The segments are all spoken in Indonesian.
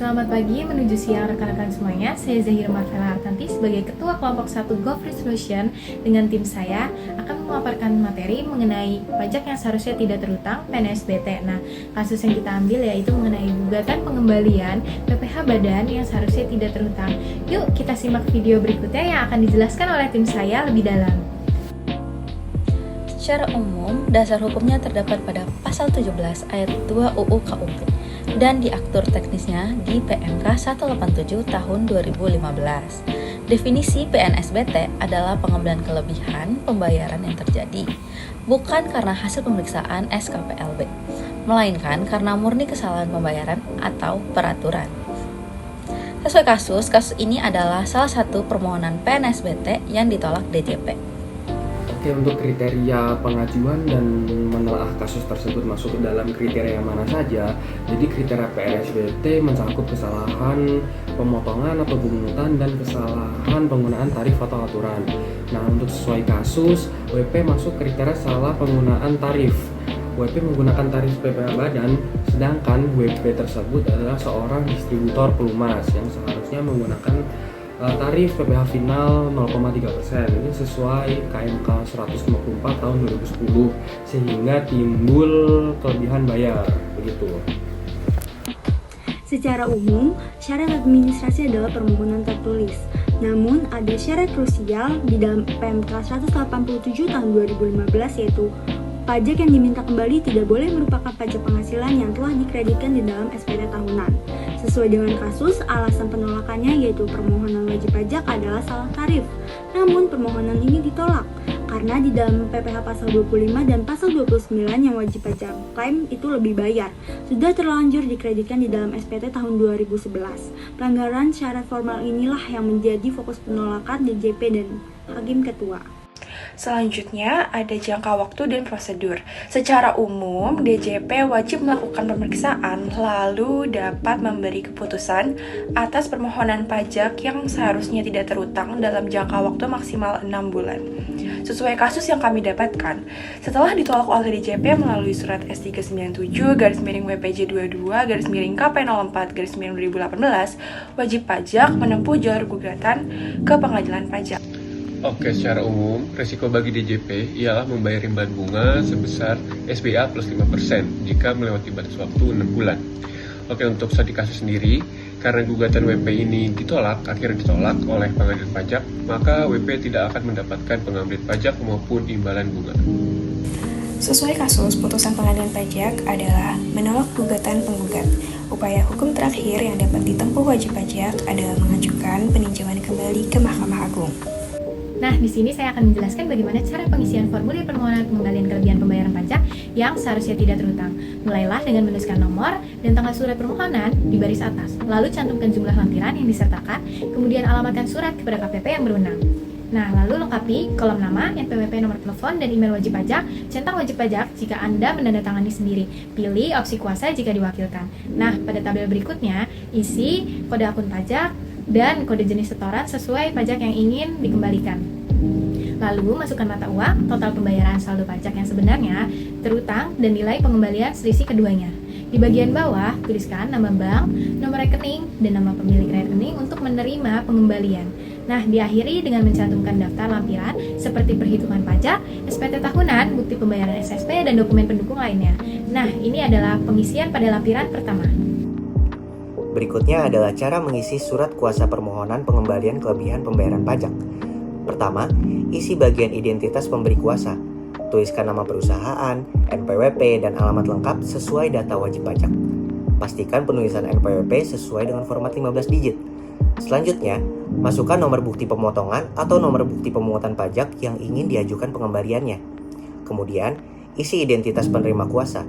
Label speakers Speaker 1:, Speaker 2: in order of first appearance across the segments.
Speaker 1: Selamat pagi menuju siang rekan-rekan semuanya. Saya Zahira Marvela Artanti sebagai Ketua Kelompok 1 Gov Resolution dengan tim saya akan memaparkan materi mengenai pajak yang seharusnya tidak terhutang PNSBT. Nah, kasus yang kita ambil yaitu mengenai gugatan pengembalian PPh Badan yang seharusnya tidak terhutang. Yuk kita simak video berikutnya yang akan dijelaskan oleh tim saya lebih dalam.
Speaker 2: Secara umum, dasar hukumnya terdapat pada pasal 17 ayat 2 UU KUP dan diatur teknisnya di PMK 187 tahun 2015. Definisi PNSBT adalah pengembalian kelebihan pembayaran yang terjadi, bukan karena hasil pemeriksaan SKPLB, melainkan karena murni kesalahan pembayaran atau peraturan. Sesuai kasus ini adalah salah satu permohonan PNSBT yang ditolak DJP.
Speaker 3: Oke, untuk kriteria pengajuan dan menelaah kasus tersebut masuk ke dalam kriteria mana saja. Jadi kriteria PNSBT mencakup kesalahan pemotongan atau pungutan dan kesalahan penggunaan tarif atau aturan. Nah, untuk sesuai kasus, WP masuk kriteria salah penggunaan tarif. WP menggunakan tarif PPh Badan, sedangkan WP tersebut adalah seorang distributor pelumas yang seharusnya menggunakan tarif PPh final 0,3%. Ini sesuai KMK 154 tahun 2010 sehingga timbul kelebihan bayar begitu.
Speaker 4: Secara umum, syarat administrasi adalah permohonan tertulis. Namun, ada syarat krusial di dalam PMK 187 tahun 2015 yaitu pajak yang diminta kembali tidak boleh merupakan pajak penghasilan yang telah dikreditkan di dalam SPT tahunan. Sesuai dengan kasus, alasan penolakannya yaitu permohonan wajib pajak adalah salah tarif. Namun, permohonan ini ditolak karena di dalam PPh pasal 25 dan pasal 29 yang wajib pajak klaim itu lebih bayar sudah terlanjur dikreditkan di dalam SPT tahun 2011. Pelanggaran syarat formal inilah yang menjadi fokus penolakan DJP dan Hakim Ketua.
Speaker 5: Selanjutnya, ada jangka waktu dan prosedur. Secara umum, DJP wajib melakukan pemeriksaan lalu dapat memberi keputusan atas permohonan pajak yang seharusnya tidak terhutang dalam jangka waktu maksimal 6 bulan. Sesuai kasus yang kami dapatkan, setelah ditolak oleh DJP melalui surat S397-WPJ22-KP04-2018, wajib pajak menempuh jalur gugatan ke pengadilan pajak.
Speaker 6: Oke, secara umum, risiko bagi DJP ialah membayar imbalan bunga sebesar SBA plus 5% jika melewati batas waktu 6 bulan. Oke, untuk studi kasus sendiri, karena gugatan WP ini akhirnya ditolak oleh pengadilan pajak, maka WP tidak akan mendapatkan pengambilan pajak maupun imbalan bunga.
Speaker 7: Sesuai kasus, putusan pengadilan pajak adalah menolak gugatan penggugat. Upaya hukum terakhir yang dapat ditempuh wajib pajak adalah mengajukan peninjauan kembali ke Mahkamah Agung.
Speaker 1: Nah, di sini saya akan menjelaskan bagaimana cara pengisian formulir permohonan pengembalian kelebihan pembayaran pajak yang seharusnya tidak terhutang. Mulailah dengan menuliskan nomor dan tanggal surat permohonan di baris atas, lalu cantumkan jumlah lampiran yang disertakan, kemudian alamatkan surat kepada KPP yang berwenang. Nah, lalu lengkapi kolom nama, NPWP, nomor telepon, dan email wajib pajak, centang wajib pajak jika Anda menandatangani sendiri. Pilih opsi kuasa jika diwakilkan. Nah, pada tabel berikutnya, isi kode akun pajak dan kode jenis setoran sesuai pajak yang ingin dikembalikan. Lalu masukkan mata uang, total pembayaran saldo pajak yang sebenarnya, terhutang, dan nilai pengembalian selisih keduanya. Di bagian bawah, tuliskan nama bank, nomor rekening, dan nama pemilik rekening untuk menerima pengembalian. Nah, diakhiri dengan mencantumkan daftar lampiran seperti perhitungan pajak, SPT tahunan, bukti pembayaran SSP, dan dokumen pendukung lainnya. Nah, ini adalah pengisian pada lampiran pertama.
Speaker 8: Berikutnya adalah cara mengisi surat kuasa permohonan pengembalian kelebihan pembayaran pajak. Pertama, isi bagian identitas pemberi kuasa. Tuliskan nama perusahaan, NPWP, dan alamat lengkap sesuai data wajib pajak. Pastikan penulisan NPWP sesuai dengan format 15 digit. Selanjutnya, masukkan nomor bukti pemotongan atau nomor bukti pemungutan pajak yang ingin diajukan pengembaliannya. Kemudian, isi identitas penerima kuasa.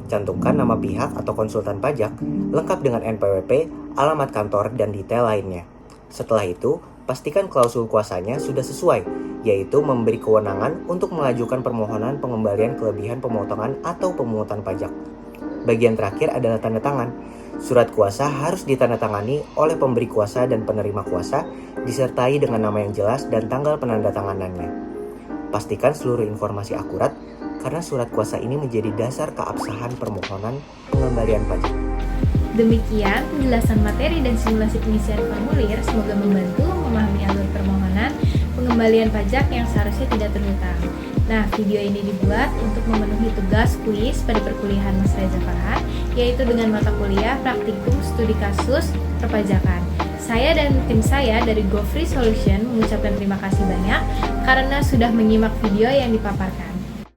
Speaker 8: Cantumkan nama pihak atau konsultan pajak, lengkap dengan NPWP, alamat kantor, dan detail lainnya. Setelah itu, pastikan klausul kuasanya sudah sesuai, yaitu memberi kewenangan untuk mengajukan permohonan pengembalian kelebihan pemotongan atau pemungutan pajak. Bagian terakhir adalah tanda tangan. Surat kuasa harus ditandatangani oleh pemberi kuasa dan penerima kuasa, disertai dengan nama yang jelas dan tanggal penandatanganannya. Pastikan seluruh informasi akurat, karena surat kuasa ini menjadi dasar keabsahan permohonan pengembalian pajak.
Speaker 1: Demikian penjelasan materi dan simulasi pengisian formulir, semoga membantu memahami alur permohonan pengembalian pajak yang seharusnya tidak terhutang. Nah, video ini dibuat untuk memenuhi tugas kuis pada perkuliahan Mas Reza Farhan, yaitu dengan mata kuliah praktikum studi kasus perpajakan. Saya dan tim saya dari GoFree Solution mengucapkan terima kasih banyak karena sudah menyimak video yang dipaparkan.